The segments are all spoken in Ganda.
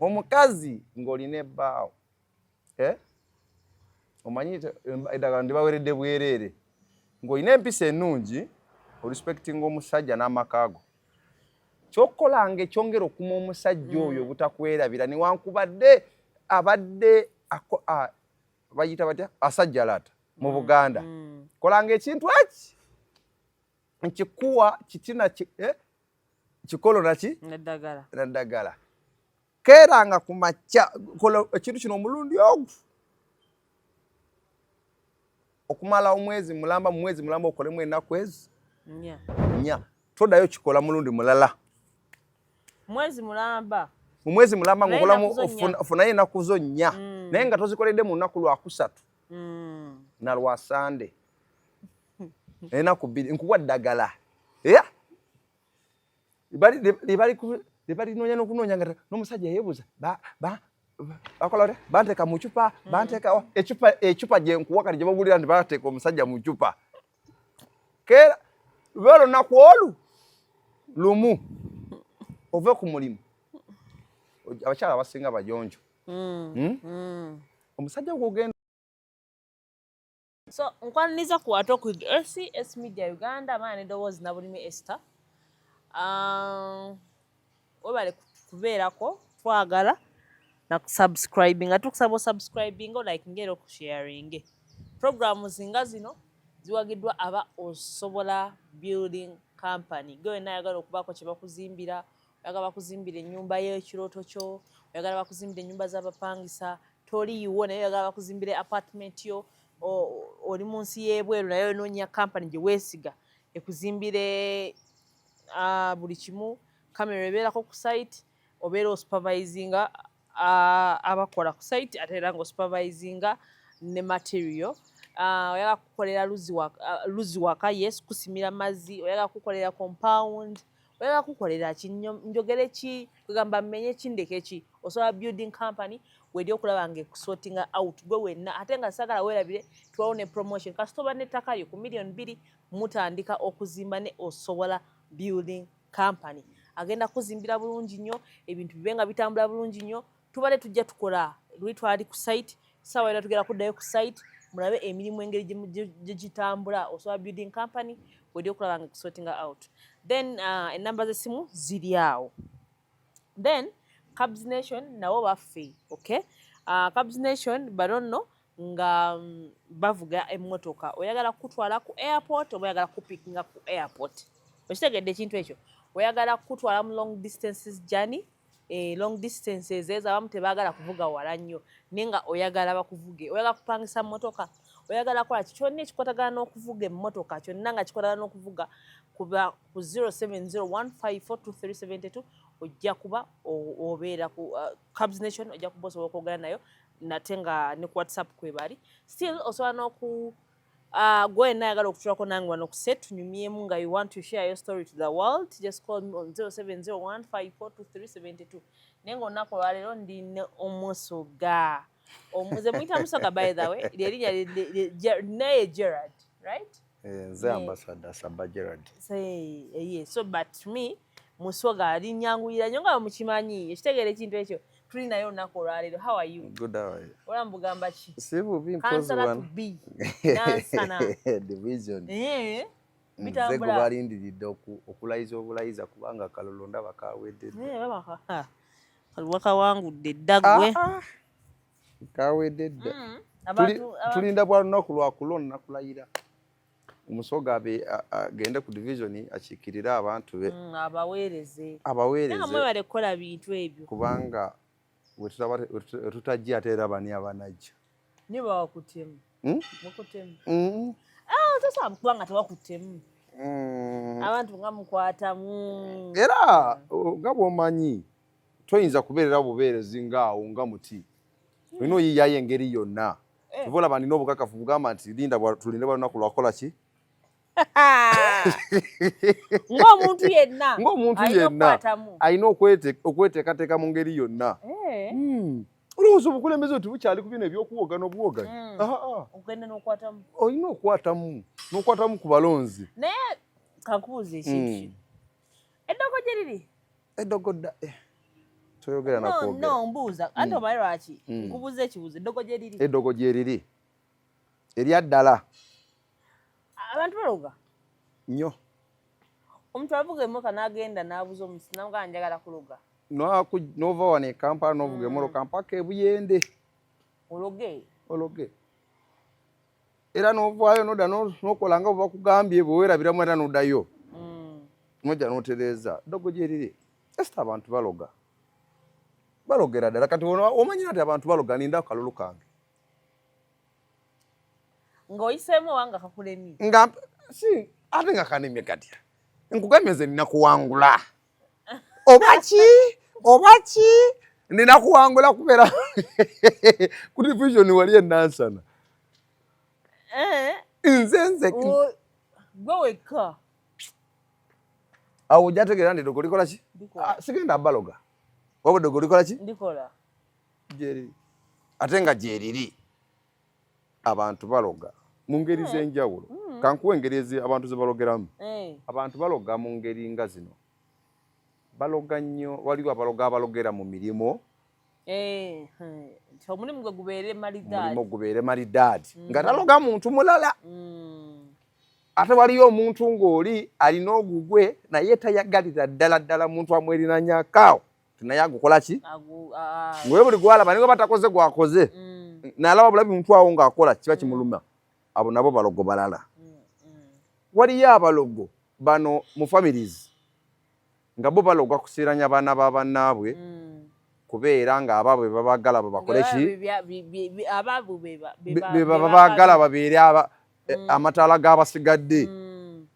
omukazi ng'olina ebbaawo omanyi eddagala ndibaweredde bwereere ng'olina empisa ennungi orespectinga omusajja n'amaka go ky'okkolanga ekyongera okuma omusajja oyo obutakwerabira newankubadde abadde bayita batya asajjalata mu Buganda kolanga ekintu eki nkikuwa kitina kikolo naki naddagala keeranga ku makya kola ekintu kino omulundi ogwo okumala omwezi mulamba mu mwezi mulamba okolemu ennaku ezo nya todayo kikola mulundi mulala mwezi mulamba mu mwezi mulamba ngokolamu ofunayo ennaku zo nnya naye nga tozikoledde mu nnaku lwakusatu na lwasande ennaku bbiri nkuwa ddagala libali nonya n'okunoonya nga n'omusajja yeebuuza bakola banteeka mu cupa banteeka ecupa gye nkuwa kati gye bagulira nti bateeka omusajja mu cupa keera lwe olunaku olu lumu ove ku mulimu abakyala abasinga bajonjo omusajja gwogenda so nkwaniriza kuwata ku SCS Media Uganda maana nedowoozi na bulimi Esther webale kubeerako twagala na kusubscribinga tukusaba osubscribinga like ngero kusharinge programs nga zino ziwagiddwa aba Osobola Building Company gwe nayagala okubako kye bakuzimbira oyagala bakuzimbira ennyumba y'ekirooto kyo oyagala bakuzimbira ennyumba z'abapangisa toliiwo naye oyagala bakuzimbira apartment yo oli mu nsi y'ebweru naye onoonya company gye weesiga ekuzimbire buli kimu kamera ebeerako ku site obeera osupervisinga abakola ku site ate era ng'osupervisinga ne material oyagala kukolera luzi waka yes kusimira mazzi oyagala kukolera compound oyagala kukolera njogere ki kugamba mmenye kindeke ki Osobola Building Company wedi okulaba ng'ekusortinga out gwe wenna ate nga sagala weerabire tuwawo ne promotion kasitoba n'ettaka lyo ku million 2 mutandika okuzimba ne Osobola Building Company agenda kuzimbira bulungi nnyo ebintu bibe nga bitambula bulungi nnyo tubale tujja tukola luli twali ku site sawa era tugera kuddayo ku site mulabe emirimu engeri gye gitambula Osobola Building Company wedi okulaba ng'ekusortinga out then enamba z'essimu ziri awo then Cabs Nation nawo baffe okay Cabs Nation baronno nga bavuga emmotoka oyagala kutwala ku airport oba oyagala kupickinga ku airport okitegedde ekintu ekyo oyagala kutwala mu long distances journey long distances ezo abamu tebaagala kuvuga wala nnyo naye nga oyagala bakuvuge oyagala kupangisa mmotoka oyagala kola kyonna ekikwatagana n'okuvuga emmotoka kyonna nga kikwatagana n'okuvuga kuba ku 0701542372 ojja kuba obeera ku Cabs Nation ojja kuba osobola okwogera nayo nate nga ne ku WhatsApp kwebali still osobola n'oku gwe nayagala okutulako nange wano ku set tunyumyemu nga you want to share your story to the world just call me on 0701542372 naye ng'olunaku olwaleero ndine omusoga omuze muyita musoga by the way lyerinnya naye Gerard right nze ambassador Saba Gerard so but me musoga alinyanguyira nnyo nga mukimanyi ekitegeera ekintu ekyo tuli naye olunaku olwaleero how are you good how are you olambugamba ki si bubi kansala to be nansana division bitambula nze kubalindiridde okulayiza obulayiza kubanga kalolo ndaba kawedde kalubaka wangudde eddagwe kawedde dda tulinda bwa lunaku lwakulona nakulayira omusoga agende ku division akiikirira abantu be abaweereze nga mwebale kukola bintu ebyo kubanga wetutajja ate era bani abanajja niye bawakutemu mukutemu sasa kubanga tewakutemu abantu nga mukwatamu era nga bw'omanyi toyinza kubeerera bubeerezi ngaawo nga muti olina oyiyayo engeri yonna oba olaba nina obukakafu bugamba nti tulinde bwa lunaku lwakola ki ng'omuntu yenna alina okweteekateeka mu ngeri yonna olowooza obukulembeze oti bukyali ku bino ebyokuwogana obuwoganya ogenda n'okwatamu olina n'okwatamu ku balonzi naye kakubuuza ekintu eddogo gye liri eddogo toyogera nakwogera. No mbuuza anti omanyi lwaki nkubuuza ekibuuzo eddogo gye liri. Eddogo gye liri erya ddala abantu baloga nnyo. omuntu avuga emmotoka n'agenda n'abuza omusisi namugamba njagala kuloga n'ova wano e Kampala n'ovuga emmotoka mpaka e Buyende ologe era n'ovaayo n'odda n'okola nga bwe bakugambye bwe weerabiramu era n'oddayo n'ojja n'otereeza. Eddogo gye liri esita abantu balogera ddala. Kati omanyira nti abantu baloga ninda akalulu kange ng'oyiseemu owanga kakulemi nga si ate nga kanemye katya nkugambye nze nina kuwangula oba ki nina kuwangula kubeera ku division wali enansana nze gwe wekka awo ojjategeera nti eddogo likola ki sigenda baloga wabwe eddogo likola ki ndikola gyeriri ate nga gyeriri abantu baloga mu ngeri z'enjawulo. Kankuwa engeri abantu ze balogeramu. Abantu baloga mu ngeri nga zino. Baloga nnyo, waliwo abalogera mu mirimo. Omulimu gwe gubeere malidaadi. Omulimu gubeere malidaadi. Nga taloga muntu mulala. Ate waliyo omuntu ng'oli alina ogugwe naye tayagalira ddala muntu amwerinanyakaawo. Naye agukola ki? Ngwe buli gwalaba niwe batakoze gwakoze. Nalaba bulabi muntu awo ng'akola kiba kimuluma. Abo nabo balogo balala. Waliyo abalogo bano mu families nga bo balogwa kusiranya baana ba bannaabwe kubeera nga abaabwe babagala bakole ki babagala babeere amataala g'abasigadde.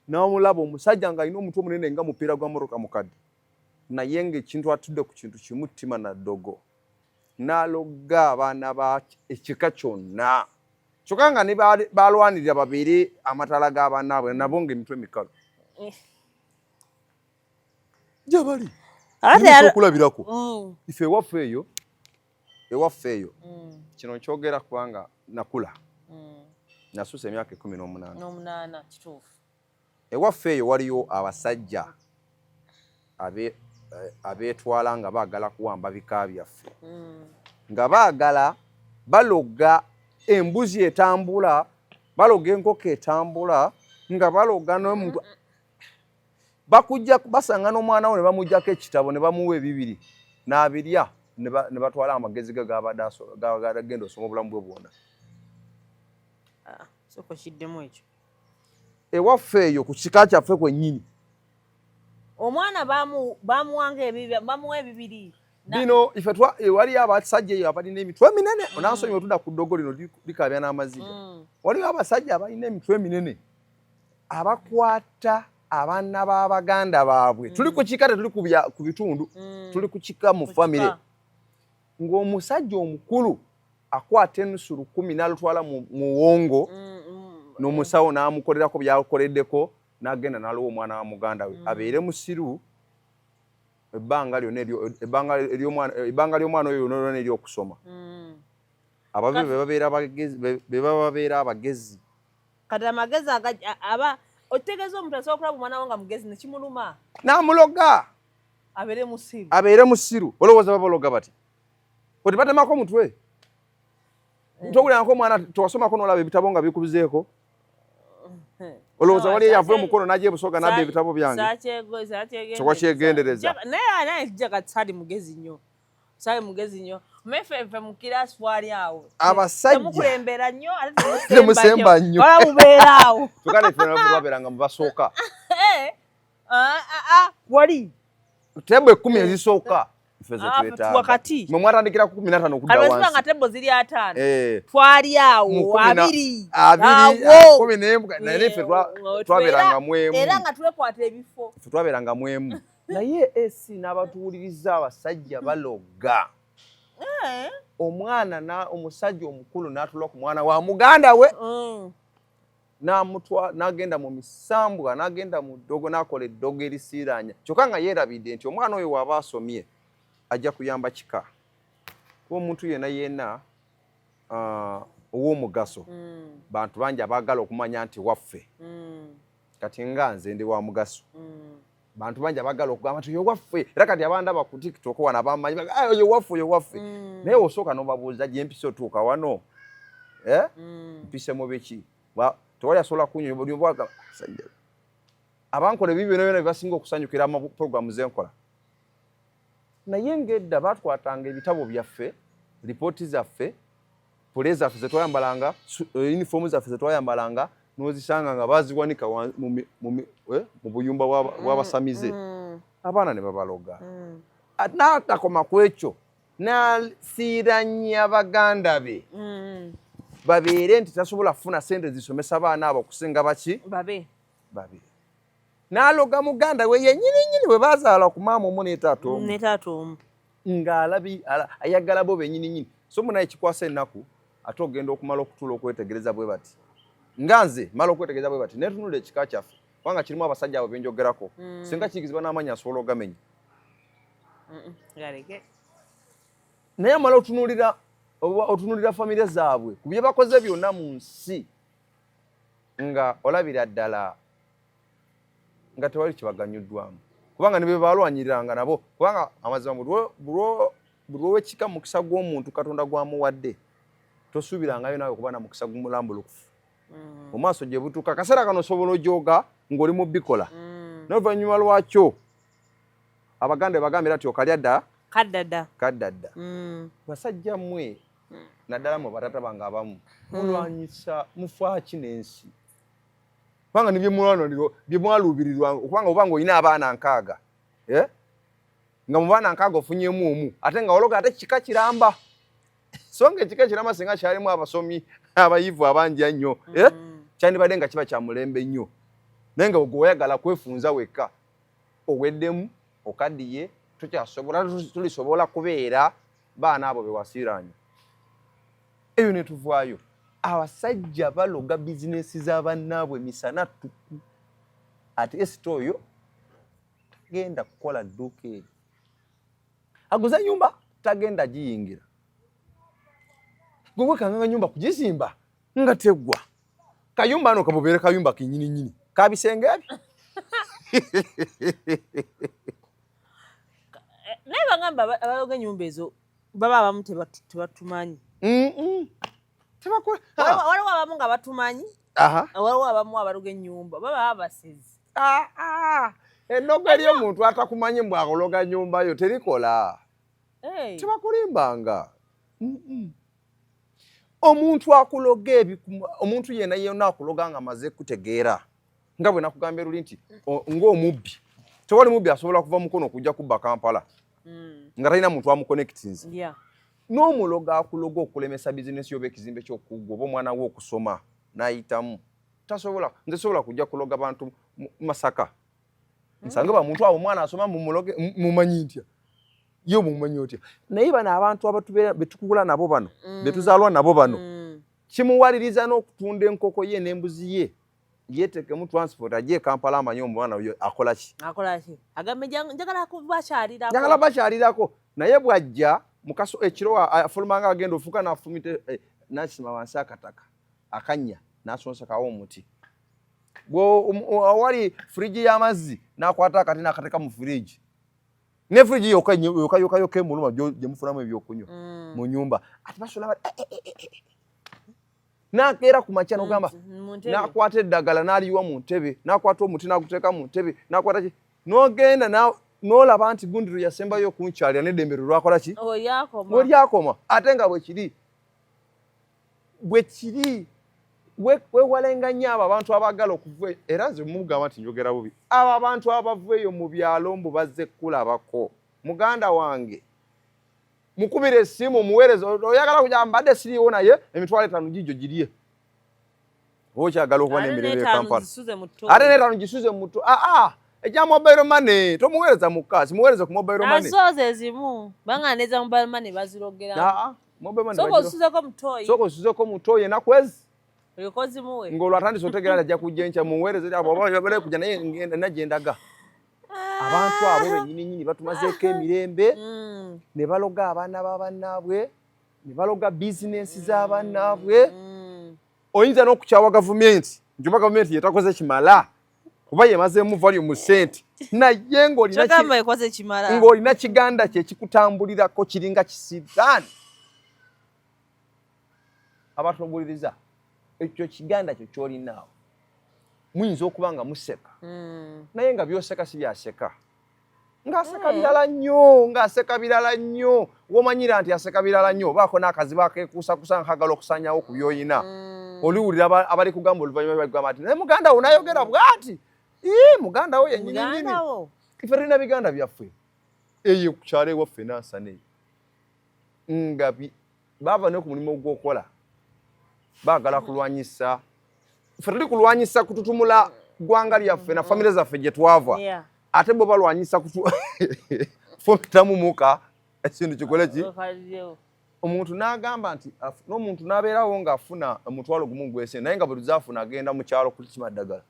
N'omulaba omusajja ng'alina omutwe omunene nga mupiira gwa mmotoka mukadde naye ng'ekintu atudde ku kintu kimu ttima na ddogo n'aloga abaana ba ekika kyonna kyokka nga ne balwanirira babeere amataala g'abannaabwe nabo ng'emitwe mikalu gyebali okulabirako. Ife ewaffe eyo kino nkyogera kubanga nakula nasusa emyaka 18. Kituufu. Ewaffe eyo waliyo abasajja abeetwala nga baagala kuwamba bika byaffe nga baagala baloga embuzi etambula baloga enkoko etambula nga baloga n'omuntu bakujja basanga n'omwana we ne bamuggyako ekitabo ne bamuwa ebibiri n'abirya ne batwala amagezi ge gagenda osoma obulamu bwe bwonna. Kiddemu ekyo ewaffe eyo ku kika kyaffe kwennyini omwana bamuwa ebibiri bino ife waliyo abasajja eyo abalina emitwe eminene onansomye otudda ku ddogo lino likabya n'amaziga. Waliyo abasajja abalina emitwe eminene abakwata abaana b'abaganda baabwe. Tuli ku kika tetuli ku bitundu tuli ku kika mu famire ng'omusajja omukulu akwata ennusu 10 n'alutwala mu wongo n'omusawo n'amukolerako byakoleddeko n'agenda n'aliwa omwana wa muganda we abeere musiru ebbanga ly'omwana oyo yonna ery'okusoma. Ababiri be babeera abagezi. Kati amagezi aba otegeeza omuntu asobola okulaba omwana wo nga mugezi ne kimuluma n'amuloga abeere musiru. Olowooza babaloga bati oti batemako omutwe towuliranako omwana tewasomako n'olaba ebitabo nga bikubizeeko. Olowooza wali yavuye mukono n'ajja ebusoga n'abba ebitabo byange kyokwa kyegendereza naye sali mugezi nnyo mefefe mu kirasi twali awo abasajja temukulembera nnyo ate temusemba nnyo wala mubeera awo tukale ffe twabeeranga mu basooka wali tebo 10 ezisooka ffe ze twetaaga mwe mwatandikira ku 15 okudda wansi nga tebo ziri 5 twali awo 2 naye ffe twabeeranga mwemu era nga twekwata ebifo ffe twabeeranga mwemu naye esi n'abatuwuliriza abasajja baloga omwana omusajja omukulu n'atula ku mwana wa muganda we n'agenda mu misambwa n'agenda mu ddogo n'akola eddogo erisiiranya kyokka nga yeerabidde nti omwana oyo waaba asomye ajja kuyamba kika kuba omuntu yenna ow'omugaso bantu bangi abaagala okumanya nti waffe kati nga nze ndi wa mugaso bantu banja bagala okugamba nti yowaffe era kati abandaba ku TikTok wana bamanyi yowaffe naye osooka n'obabuuza gye mpise otuuka wano mpise mu biki tewali asobola kunyonyoba abankola ebibyo byonna byebasinga okusanyukira mu programu zenkola naye ng'edda batwatanga ebitabo byaffe ripooti zaffe pule zaffe zetwayambalanga uniformu zaffe zetwayambalanga n'ozisanga nga baziwanika mu buyumba bw'abasamize abaana ne babaloga n'atakoma ku ekyo n'asiiranya baganda be babeere nti tasobola kufuna sente zisomesa baana abo okusinga baki babe n'aloga muganda we yennyini bwe bazaala ku maama omu ne taata omu ng'ayagala bo bennyini so munaye kikwasa ennaku ate ogenda okumala okutuula okwetegereza bwe bati nga nze mala okwetegereza bwe bati netunula ekika kyaffe kubanga kirimu abasajja abo benjogerako singa kiyigizibwa n'amanyi asobola ogamenya naye amala otunuulira famire zaabwe ku bye bakoze byonna mu nsi nga olabira ddala nga tewali kibaganyuddwamu kubanga ne be balwanyiriranga nabo kubanga amazima buli lw'ekika mukisa gw'omuntu katonda gwamuwadde tosuubirangayo nawe okuba na mukisa gumulambulukufu mu maaso gye butuuka akaseera kano osobola ojooga ng'oli mu bikola n'oluvannyuma lwakyo abaganda bagambira nti okalya dda kaddadda basajja mmwe naddala mwe batata bange abamu mulwanyisa mufaaki n'ensi kubanga nibyo mulwaniriro bye mwaluubirirwa okubanga obanga olina abaana nkaaga nga mu baana nkaaga ofunyemu omu ate nga ologa ate kika kiramba so nga ekika ekiramba singa kyalimu abasomi abayivu abangi ennyo kyandibadde nga kiba kya mulembe nnyo naye nga ogwe oyagala kwefunza wekka oweddemu okaddiye tulisobola kubeera baana abo bewasiiranya eyo ne tuvaayo abasajja baloga bizinesi z'abannaabwe misana tuku ate esita oyo tagenda kukola dduuka eri aguza nyumba tagenda giyingira gwe kanganga nyumba kugizimba nga teggwa kayumba ano kamubeere kayumba kinyininyini kabisenge ebyo naye bagamba abaloga ennyumba ezo baba abamu tebatumanyi waliwo abamu nga batumanyi waliwo abamu abaloga ennyumba baba babasezi ennoga eri omuntu atakumanyi mbw akologa nyumba yo terikola tebakulimbanga omuntu akuloga omuntu yena akuloga nga amaze kutegeera nga bwe nakugambye luli nti ng'omubbi tewali mubbi asobola kuva mukono okujja kubba Kampala nga talina muntu amuconnectinze n'omuloga akuloga okulemesa bizinesi yoba ekizimbe ky'okugwa oba omwana we okusoma n'ayitamu nze sobola kujja kuloga bantu Masaka nsange bamuntu abo omwana asoma mumanyi ntya yo mumanyi otya naye bano abantu abatubeera betukula nabo bano betuzaalwa nabo bano kimuwaliriza n'okutunda enkoko ye n'embuzi ye yetekemu transport ajje Kampala amanyi omwana oyo akola ki agambe njagala bakyarirako naye bwajja mukaso ekiro afulumanga agenda ofuka n'afumite n'asima wansi akataka akanya n'asonsekawo omuti wali firiji y'amazzi n'akwata akati n'akateka mu firiji ne firiji yokayoka emuluma gye mufunamu ebyokunywa mu nyumba ati basola n'akeera ku makya n'ogamba n'akwata eddagala n'aliyiwa mu ntebe n'akwata omuti n'aguteeka mu ntebe n'akwata ki n'ogenda n'olaba nti gundiro yasembayo okunkyalira n'eddembe lwakola ki olyakoma ate nga bwe kiri weewalenga nnyo abo abantu abagala okuva era nze mugamba nti njogera bubi abo abantu abava eyo mu byalo mbu bazze kulabako muganda wange mukubira essimu muweereza oyagala kujja mbadde siriiwo naye emitwalo 5 gijjo girye okyagala okuba n'emirembe e Kampala ate n'etaano gisuze mu mutto ejja mobile money tomuweereza mu kaasi muweereze ku mobile money nazo ze zimu banganeza mobile money bazirogera soko osuzeko mutoyi nakwezi oyokozimuwe ng'olwo atandise otegeera ajja kujja enkya muweereze abo bale kujja naye najje ndaga abantu abo bennyini batumazeeko emirembe ne baloga abaana b'abannaabwe ne baloga bizinesi z'abannaabwe oyinza n'okukyawa gavumenti njoba gavumenti yetakoze kimala kuba yemazeemu volume sente naye ng'olina kiganda kye kikutambulirako kiringa kisitaani. Abatubuliriza ekyo kiganda kyo ky'olinaawo muyinza okuba nga museka naye nga byoseka si byaseka ng'aseka birala nnyo w'omanyira nti aseka birala nnyo obaako n'akazibu akeekuusakuusa nga kagala okusanyawo ku by'oyina oliwulira abali kugamba oluvannyuma bagamba nti naye muganda wo n'ayogera bw'ati muganda wo yennyini ife tulina biganda byaffe eyo ku kyalo ewaffe Nansana nga baava ne ku mulimu ogw'okola baagala kulwanyisa ffe tuli kulwanyisa kututumula ggwanga lyaffe na famire zaffe gye twava ate bo balwanyisa fomitamu muka ekintu kikole ki omuntu n'agamba nti n'omuntu n'abeerawo ng'afuna omutwalo gumu gw'esente naye nga bwe tuzaafuna agenda mu kyalo kukima ddagala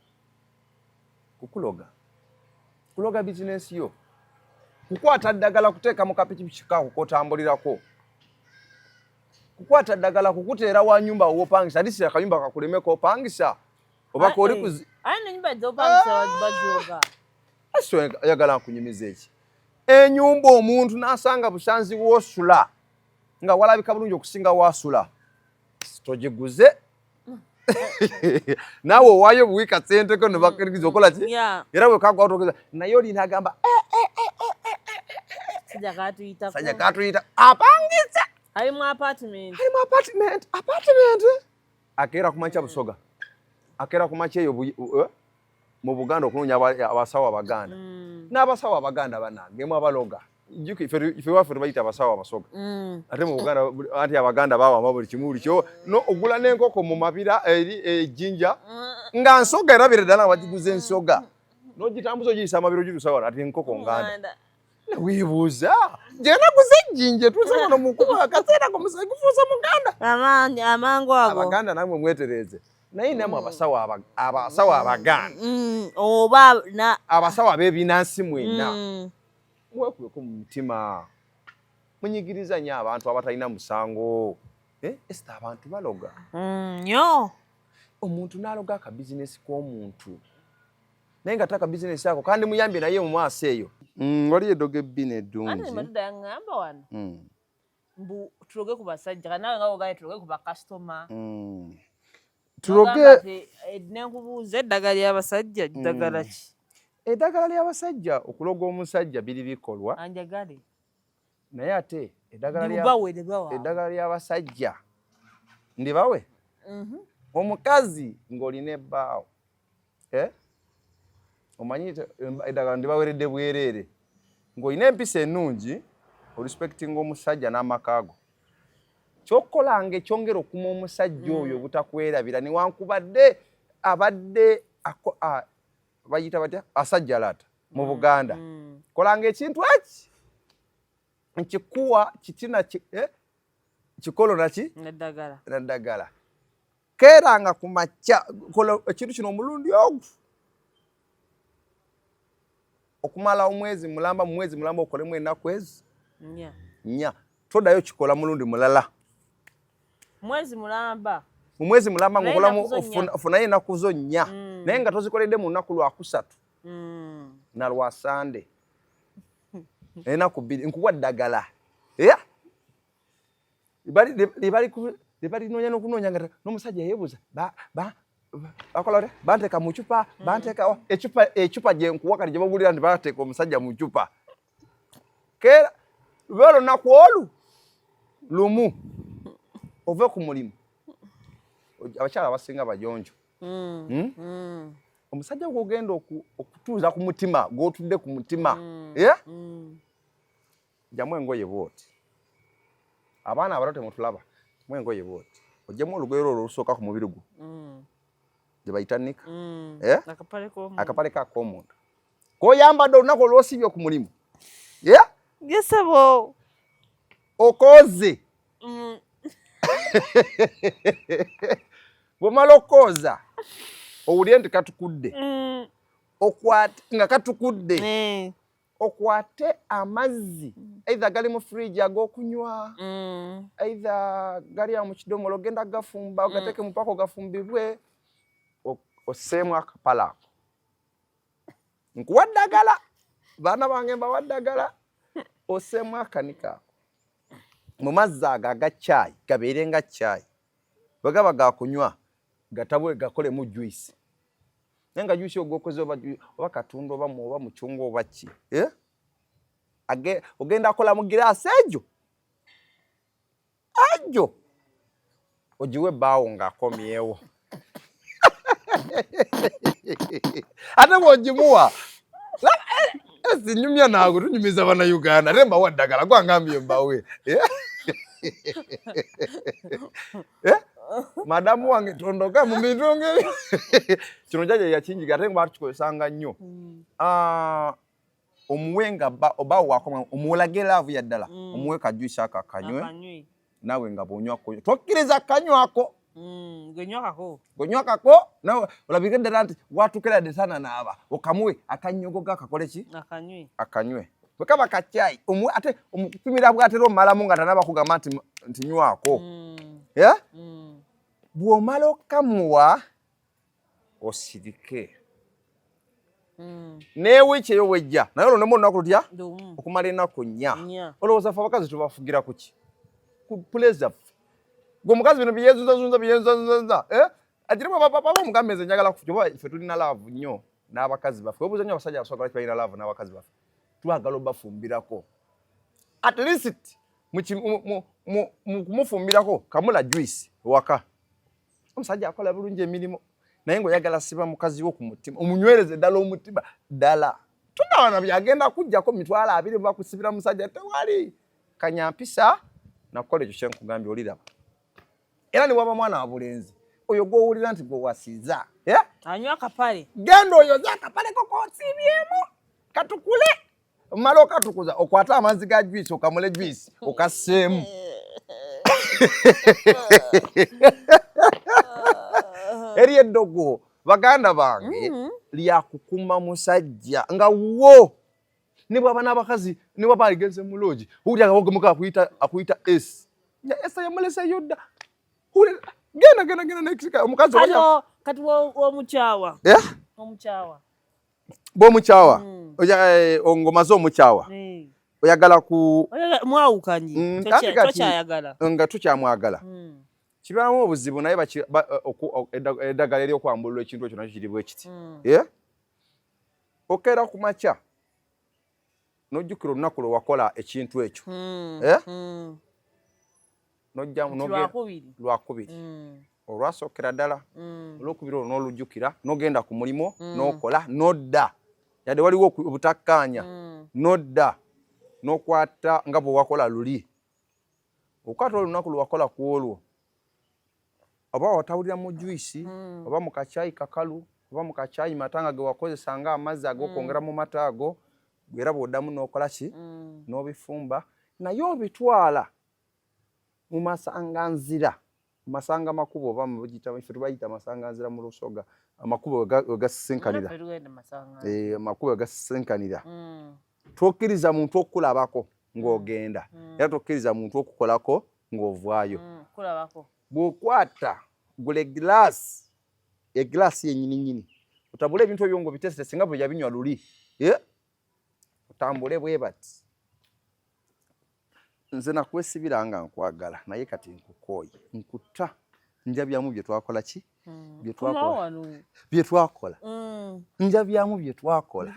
kuloga bizinesi yo kukwata ddagala kuteeka mu kapikipiki kaako k'otambulirako kukwata ddagala kukuteera wa nyumba w'opangisa alisira akayumba kakulemeko opangisa oba k'oli ayagala nkunyumiza eki enyumba omuntu n'asanga busanzi w'osula nga walabika bulungi okusinga wasula togiguze naawe owaayo buwiika senteko ne bakkiriza okola ki era bwe kagwa otogeza naye oli n'agamba sajja katuyita apangisa ali mu apartment akeera kumakya busoga akeera kumakya eyo mu Buganda okunoonya abasawo abaganda n'abasawo abaganda banangemu abaloga ife waffe tebayita abasawo abasoga ate mu Buganda anti abaganda bawama buli kimu buli kyo ogula n'enkoko mu mabira eri ejjinja nga nsoga erabire ddala bagiguza ensoga n'ogitambuza ogiyisa amabiro girusawa ati enkoko nganda newiibuuza gyenaguza ejjinja tuze wano mukuba akaseera komusayi gufuusa muganda amangu ago abaganda namwe mwetereeze naye namwe abasawo abaganda oba abasawo ab'ebinansi mwena mwekubeko mu mutima munyigiriza nnyo abantu abatalina musango esita abantu baloga nnyo omuntu n'aloga akabizinesi k'omuntu naye nga taka bizinesi ako kandi muyambye naye mu maaso eyo waliyo eddogo ebbina eddungi ate maduda yaŋŋamba wano mbu tuloge ku basajja kanawe nga wogaye tuloge ku bakasitoma tuloge nenkubuuza eddagala ly'abasajja ddagala ki eddagala ly'abasajja okuloga omusajja biri bikolwa anjagale naye ate eddagala ly'abasajja ndibawe omukazi ng'olina ebbaawo omanyi eddagala ndibaweredde bwereere ng'olina empisa ennungi orespektinga omusajja n'amakaago kyokkolanga ekyongera okuma omusajja oyo obutakwerabira newankubadde abadde bayita batya asajjalata mu Buganda kolanga ekintu eki nkikuwa kitina kikolo naki naddagala keeranga ku makya kola ekintu kino omulundi ogwo okumala omwezi mulamba mu mwezi mulamba okolemu ennaku ezo nnya toddayo kikola mulundi mulala mu mwezi mulamba ng'okolamu ofunayo ennaku zo nnya naye nga tozikoledde mu lunaku lwakusatu na lwasande ennaku bbiri nkuwa ddagala libali noonya n'okunoonya nga n'omusajja yeebuuza bakola banteeka mu cupa banteeka ecupa gye nkuwa kati gye bagulira nti bateeka omusajja mu cupa keera lwe lunaku olu lumu ove ku mulimu abakyala abasinga bajonjo omusajja gw'ogenda okutuuza ku mutima gw'otudde ku mutima jjamu engoye bwoti abaana abato temutulaba mu engoye bwoti ojjemu olugoye olwo olusooka ku mubiri gwo gye bayita nika akapale kak'omuntu k'oyambadde olunaku olw'osibye ku mulimu gesebo okooze bw'omala okooza owulire nti katukudde okwate nga katukudde okwate amazzi either gali mu fridge ag'okunywa either gali mu kidomolo ogenda gafumba ogateeke mu paka ogafumbibwe osseemu akapala ako nkuwa ddagala baana bange mbawa ddagala oseemu akanika mu mazzi ago aga caayi gabeere nga caayi bwe gaba gakunywa gatabwe gakolemu juice naye nga juice ogwokoze oba katunda oba mucungwa oba ki ogenda akola mu giraasi egyo ogiwe ebbaawo ng'akomyewo ate bw'ogimuwa sinyumya naago tunyumiza bannayuganda ate mbawa ddagala gwangambye mbawe madamu wange tondoka mu bintu ngeri kino jjaja yakinjiga ate nga tukikozesanga nnyo omuwenga oba wakoma omuwolage laavu yaddala omuwe kajuisi ako akanywe naawe nga bw'onywako tokkiriza kanywako gonywakako nawe olabike ddala nti watukira desana naaba okamuwe akanyogoga akakole ki akanywe bwe kaba kacyayi ate omupimira bw'atera omumalamu nga tanaba kugamba nti nywako bw'omala okamuwa osirike n'ewiiki eyo wejja naye olwo nemu olunaku lutya okumala ennaku 4 olowooza ffe abakazi tubafugira ku ki ku puleza ffe gwe omukazi bino byeyenzunza agiremu abapapa omugambe nze njagala kufuja ffe tulina laavu nnyo n'abakazi baffe obuuza nnyo abasajja abasooka lwaki balina laavu n'abakazi baffe twagala obafumbirako at least mu kumufumbirako kamula juice waka omusajja akola bulungi emirimu naye ng'oyagala siba mukazi wo ku mutima omunywereze ddala omutima ddala tunawana byagenda kujjako mitwalo 2 bakusibira musajja tewali kanyampisa nakukola ekyo kyenkugambye oliraba era niwaba mwana wa bulenzi oyo gw'owulira nti gwe wasiza anywa akapale genda oyoze akapale kokosibyemu katukule omala okatukuza okwata amazzi ga juice okamule juice okasseemu eri eddogo baganda bange lyakukuma musajja nga wo ne bwaba n'abakazi ne bwaba aligenze mu loogi owulira nga akuyita esi esa yamuleseyo dda genda nekisika omukazi kati w'omukyawa bw'omukyawa ngomaze omukyawa oyagala mwawukanye tokyayagala nga tukyamwagala kibaamu obuzibu naye eddagala eryokwambulula ekintu ekyo nakyo kiribwa ekiti okeera ku makya n'ojjukira olunaku lwe wakola ekintu ekyo lwakubiri olwasookera ddala olwokubiri olwo n'olujjukira n'ogenda ku mulimo n'okola n'odda yadde waliwo obutakkaanya n'odda n'okwata nga bwe wakola luli okwata olunaku lwe wakola ku olwo oba watawulira mu juisi oba mu kacaayi kakalu oba mu kacaayi matanga ge wakozesa nga amazzi ag'okwongera mu mata ago era bw'oddamu n'okola ki n'obifumba naye obitwala mu masanganzira masanga makubo oba ffe tubayita masanganzira mu lusoga amakubo wegasisinkanira amakubo wegasisinkanira tokkiriza muntu okukulabako ng'ogenda era tokkiriza muntu okukolako ng'ovaayo bw'okwata gula eglaasi yennyininyini otambule ebintu ebyo ng'obitesete singa bwe yabinywa luli otambule bwe bati nze nakwesibira nga nkwagala naye kati nkukooye nkuta njabyamu bye twakola ki bye twakola njabyamu bye twakola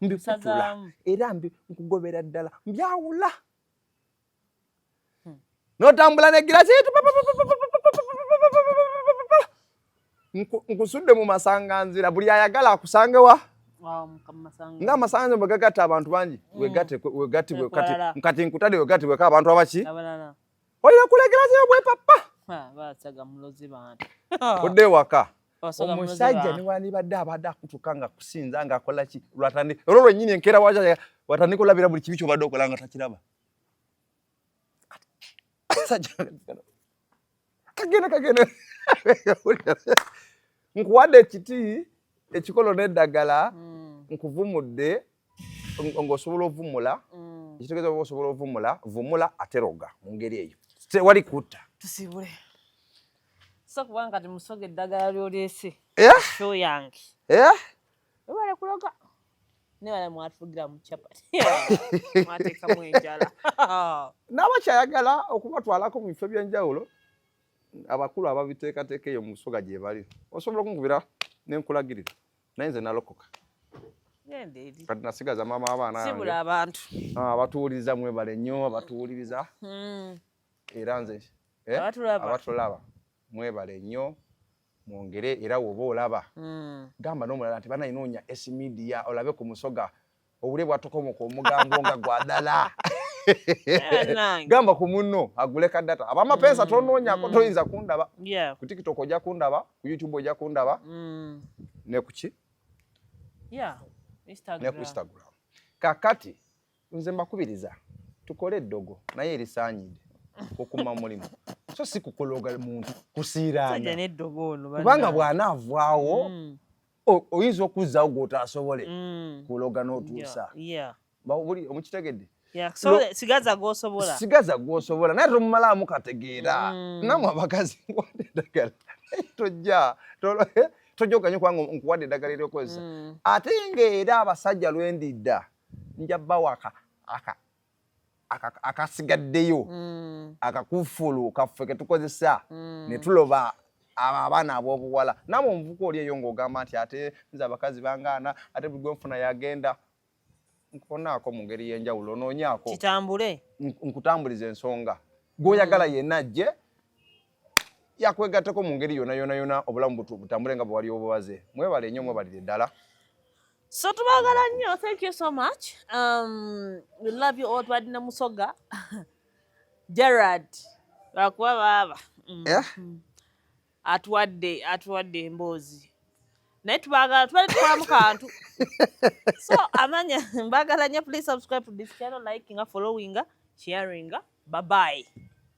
mbikutula era nkugobera ddala mbyawula n'otambula n'egirasi nkusudde mu masanganzira buli ayagala akusangewa nga amasanganzira bwe gagatta abantu bangi kati nkutadde wegatibweko abantu abaki olina kulegerayo bwe papa odde ewaka omusajja niwandibadde abadde akutuka nga kusinza nga akola ki olwo lwennyini enkeera watandika olabira buli kibi kyobadde okola nga takiraba kagenda nkuwadde ekiti ekikolo n'eddagala nkuvumudde ng'osobola ovumula ekitegeeza oba osobola ovumula vumula ate roga mu ngeri eyo tewali kutta tusibule so kubanga kati musoga eddagala ly'oleese show yange ebale kuloga ne bala mwatufugira mu chapati mwatekamu enjala n'abakyayagala okubatwalako mu bifo ebyenjawulo abakulu ababiteekateeka eyo mu Busoga gye bali osobola okunkubira n'enkulagirira naye nze nalokoka kati nasigaza maama abaana sibula abantu abatuwuliriza mwebale nnyo abatuwuliriza era nze abatulaba mwebale nnyo mwongere era woba olaba gamba n'omulala nti banayinoonya S-Media olabe ku Musoga obule bwatokomoka omugambo nga gwadala gamba ku munno agule kadata abamapensa tonoonyako toyinza kundaba ku TikTok ojja kundaba ku YouTube ojja kundaba ne kuki ne ku Instagram kakati nze mbakubiriza tukole eddogo naye erisaanyidde okuma mulimu so si kukologa muntu kusiirana kubanga bw'anaavaawo oyinza okuzzaawo gw'otaasobole kuloga n'otuusa omukitegedde sigaza gw'osobola naye tomumalaamu kategeera namwe abakazi nkuwadde eddagala tojja okanye kubanga nkuwadde eddagala eryokozesa ate ng'era abasajja lwendidda nja bbawo akasigaddeyo akakufulu kaffe ke tukozesa ne tuloba abaana ab'obuwala namwe omuvuka oli eyo ng'ogamba nti ate nze abakazi bangaana ate buli gwe nfuna yagenda nkonaako mu ngeri y'enjawulo onoonyaako kitambule nkutambuliza ensonga gw'oyagala yenna ajje yakwegatteko mu ngeri yonna obulamu butambule nga bwe wali obuwaze mwebale nnyo mwebalire ddala. So tubagala nnyo, thank you so much. We love you all. Twadina Musoga. Gerard. Bakuba baba. Atwadde emboozi. Naye tubagala tukola mu kantu. So amanya mbagala nnyo, please subscribe to this channel, liking, following, sharing. Bye bye.